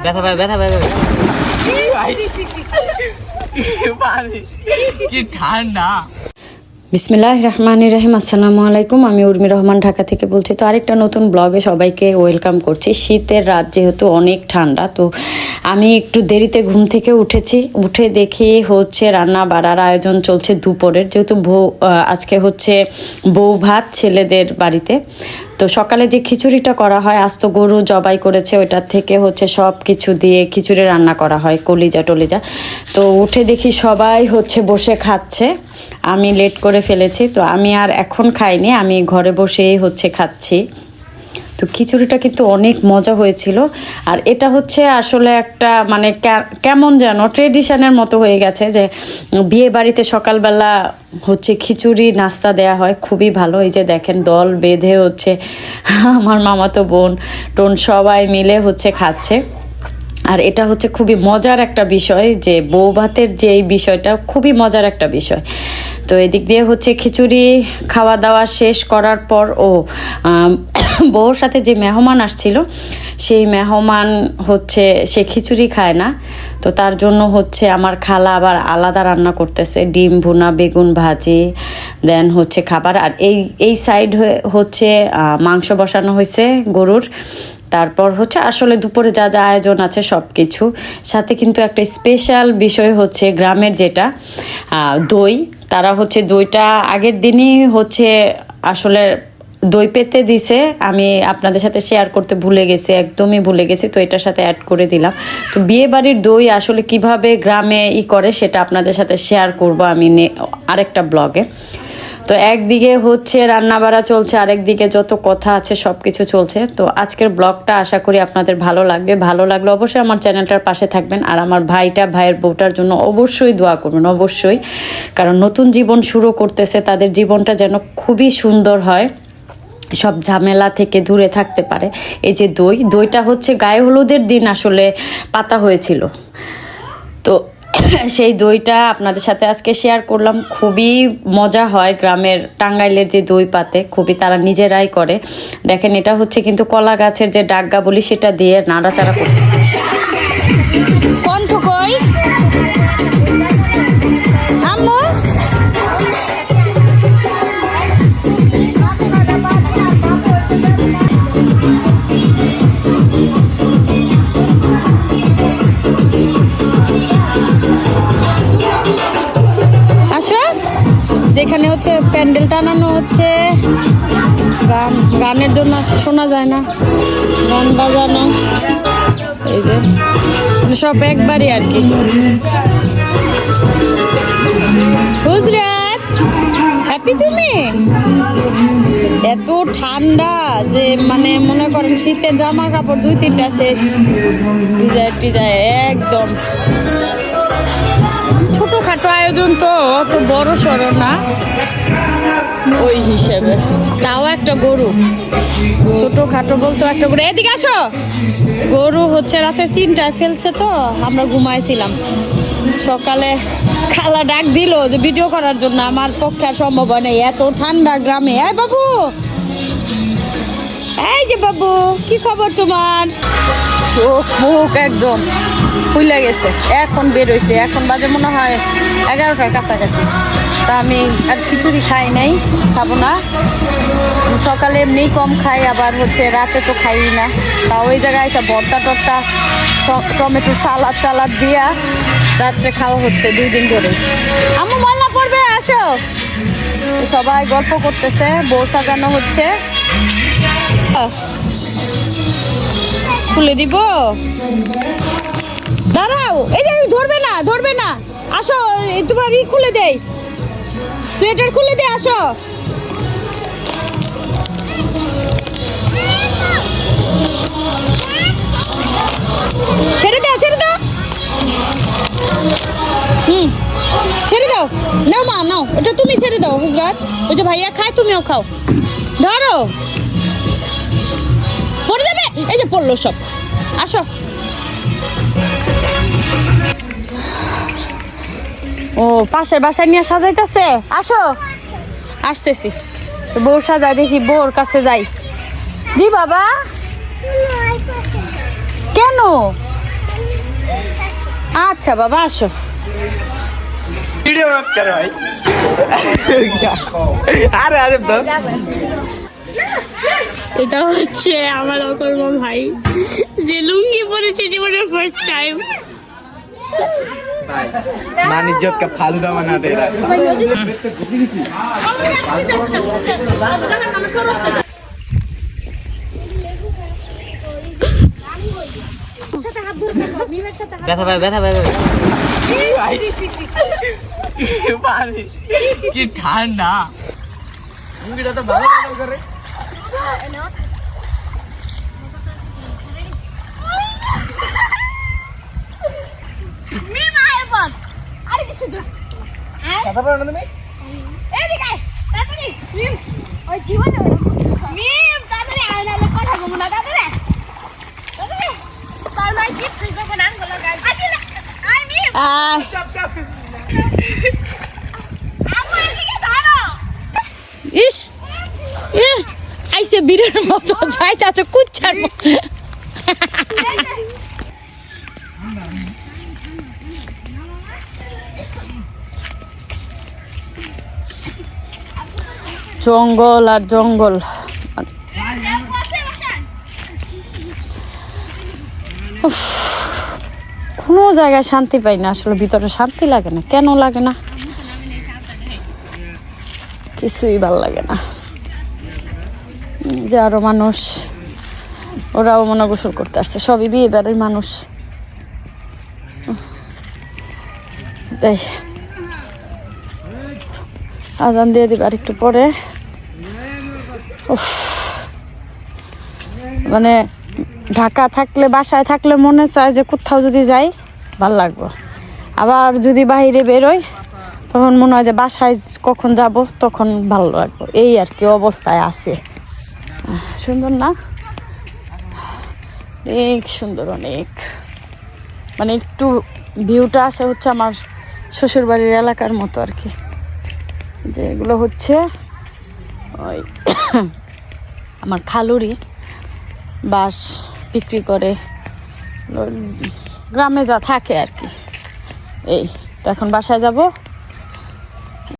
ব্যথা পায় ব্যথা পায় কি ঠান্ডা। বিসমিল্লাহির রহমানির রহিম। আসসালামু আলাইকুম, আমি উর্মি রহমান ঢাকা থেকে বলছি। তো আরেকটা নতুন ব্লগে সবাইকে ওয়েলকাম করছি। শীতের রাত যেহেতু অনেক ঠান্ডা, তো আমি একটু দেরিতে ঘুম থেকে উঠেছি। উঠে দেখি হচ্ছে রান্না বাড়ার আয়োজন চলছে দুপুরের, যেহেতু আজকে হচ্ছে বউ ভাত ছেলেদের বাড়িতে। তো সকালে যে খিচুড়িটা করা হয়, আস্ত গরু জবাই করেছে, ওইটার থেকে হচ্ছে সব কিছু দিয়ে খিচুড়ি রান্না করা হয়, কলিজা টলিজা। তো উঠে দেখি সবাই হচ্ছে বসে খাচ্ছে, আমি লেট করে ফেলেছি। তো আমি আর এখন খাইনি, আমি ঘরে বসেই হচ্ছে খাচ্ছি। তো খিচুড়িটা কিন্তু অনেক মজা হয়েছিল। আর এটা হচ্ছে আসলে একটা মানে কেমন যেন ট্রেডিশনের মতো হয়ে গেছে যে বিয়ে বাড়িতে সকালবেলা হচ্ছে খিচুড়ি নাস্তা দেয়া হয়, খুবই ভালো। এই যে দেখেন দল বেঁধে হচ্ছে আমার মামাতো বোন টোন সবাই মিলে হচ্ছে খাচ্ছে। আর এটা হচ্ছে খুবই মজার একটা বিষয় যে বউ ভাতের যে এই বিষয়টা খুবই মজার একটা বিষয়। তো এদিক দিয়ে হচ্ছে খিচুড়ি খাওয়া দাওয়া শেষ করার পর বউর সাথে যে মেহমান আসছিল, সেই মেহমান হচ্ছে সে খিচুড়ি খায় না। তো তার জন্য হচ্ছে আমার খালা আবার আলাদা রান্না করতেছে, ডিম ভুনা, বেগুন ভাজি, দেন হচ্ছে খাবার। আর এই সাইড হচ্ছে মাংস বসানো হয়েছে গরুর। তারপর হচ্ছে আসলে দুপুরে যা যা আয়োজন আছে সব কিছু সাথে কিন্তু একটা স্পেশাল বিষয় হচ্ছে গ্রামের যেটা দই। তারা হচ্ছে দইটা আগের দিনই হচ্ছে আসলে দই পেতে দিছে, আমি আপনাদের সাথে শেয়ার করতে ভুলে গেছি, একদমই ভুলে গেছি। তো এটার সাথে অ্যাড করে দিলাম। তো বিয়ে বাড়ির দই আসলে কিভাবে গ্রামে করে সেটা আপনাদের সাথে শেয়ার করব আমি আরেকটা ব্লগে। তো একদিকে হচ্ছে রান্নাবাড়া চলছে, আরেকদিকে যত কথা আছে সব কিছু চলছে। তো আজকের ব্লগটা আশা করি আপনাদের ভালো লাগবে। ভালো লাগলে অবশ্যই আমার চ্যানেলটার পাশে থাকবেন। আর আমার ভাইয়ের বউটার জন্য অবশ্যই দোয়া করবেন, অবশ্যই। কারণ নতুন জীবন শুরু করতেছে, তাদের জীবনটা যেন খুবই সুন্দর হয়, সব ঝামেলা থেকে দূরে থাকতে পারে। এই যে দইটা হচ্ছে গায়ে হলুদের দিন আসলে পাতা হয়েছিল। তো সেই দইটা আপনাদের সাথে আজকে শেয়ার করলাম। খুবই মজা হয় গ্রামের টাঙ্গাইলের যে দই পাতে, খুবই তারা নিজেরাই করে। দেখেন এটা হচ্ছে কিন্তু কলা গাছের যে ডাগা বলি সেটা দিয়ে নাড়াচাড়া করে। কণ্ঠ কই আম্মু? যেখানে হচ্ছে প্যান্ডেল টানানো হচ্ছে, গানের জন্য শোনা যায় না, গান বাজানো, এই যে সব একবারই আর কি। হুজরাত হ্যাপি, তুমি এত ঠান্ডা যে মানে মনে করেন শীতের জামা কাপড় 2-3টা শেষ, টিজায় একদম। ছোটখাটো আয়োজন তো, অত বড় সড়ো না ওই হিসেবে। তাও একটা গরু, ছোটখাটো বলতো একটা গরু। এদিকে আসো। গরু হচ্ছে রাতে 3টায় ফেলছে, তো আমরা ঘুমাইছিলাম। সকালে খালা ডাক দিল যে ভিডিও করার জন্য, আমার পক্ষে আর সম্ভব হয় না, এত ঠান্ডা গ্রামে। এই বাবু, এই যে বাবু, কি খবর তোমার? চোখ মুখ একদম ফুলে গেছে, এখন বের হয়েছে। এখন বাজে মনে হয় 11টার কাছাকাছি। তা আমি আর খিচুড়ি খাই নাই, খাবো না। সকালে এমনি কম খাই, আবার হচ্ছে রাতে তো খাই না। তা ওই জায়গায় এসে ভর্তা টর্তা, টমেটো সালাদ দিয়া রাত্রে খাওয়া হচ্ছে 2 দিন ধরে। আম্মু ময়লা পড়বে, আসো। সবাই গল্প করতেছে, বউ সাজানো হচ্ছে। খুলে দিব, দাঁড়াও। এই যে ধরবে না, আসো। তোমার খুলে দেই, সোয়েটার খুলে দে, আসো। ছেড়ে দাও ছেড়ে দাও নাও মা, নাও, ওটা তুমি ছেড়ে দাও হুজরাত। ওই যে ভাইয়া খায়, তুমিও খাও। ধরো, পড়ে যাবে। এই যে পড়লো সব, আসো। ও পাশের বাসায় নিয়ে সাজাইতেছে, আসো। আসতেছি। তো বউ সাজায়, দেখি বউর কাছে যাই। জি বাবা, আচ্ছা বাবা আসো। वीडियो मत कर भाई अरे अरे तो এটা হচ্ছে আমার অকর্ম ভাই যে লুঙ্গি পরেছে জীবনের ফার্স্ট টাইম। मान इज्जत का फालूदा बना दे रहा है ব্যথা পায় ব্যথা পায় পানি কি ঠান্ডা মুগিটা তো ভালো ভালো করে কথা বলো না তুমি এদিকে তাড়াতাড়ি মিম ওই জীবনে মিম তাড়াতাড়ি আয়নালে কথা বলবো না তাড়াতাড়ি তাড়াতাড়ি তার ভাই কি তুই তো নাম গলা গাই আই মিম আমু এদিকে ধরো ইস আইসে বীরের মতো যাইতাছে কুচ্ছার মতো। জঙ্গল আর জঙ্গল, কোনো জায়গায় শান্তি পাই না আসলে, ভিতরে শান্তি লাগে না, কেন লাগে না কিছুই ভালো লাগে না। যে আরো মানুষ ওরাও মনে গোসল করতে আসছে, সবই বিয়ে বাড়ির মানুষ। যাই আজান দিয়ে দিবে আর একটু পরে। মানে ঢাকা থাকলে বাসায় থাকলে মনে চায় যে কোথাও যদি যাই ভাল লাগবে, আবার যদি বাইরে বেরোই তখন মনে হয় যে বাসায় কখন যাব তখন ভালো লাগবে, এই আর কি অবস্থায় আছে। সুন্দর না? অনেক সুন্দর, অনেক মানে একটু ভিউটা আসে হচ্ছে আমার শ্বশুরবাড়ির এলাকার মতো আর কি, যেগুলো হচ্ছে ওই আমার খালুরি বাঁশ বিক্রি করে গ্রামে যা থাকে আর কি। এই তো এখন বাসায় যাব।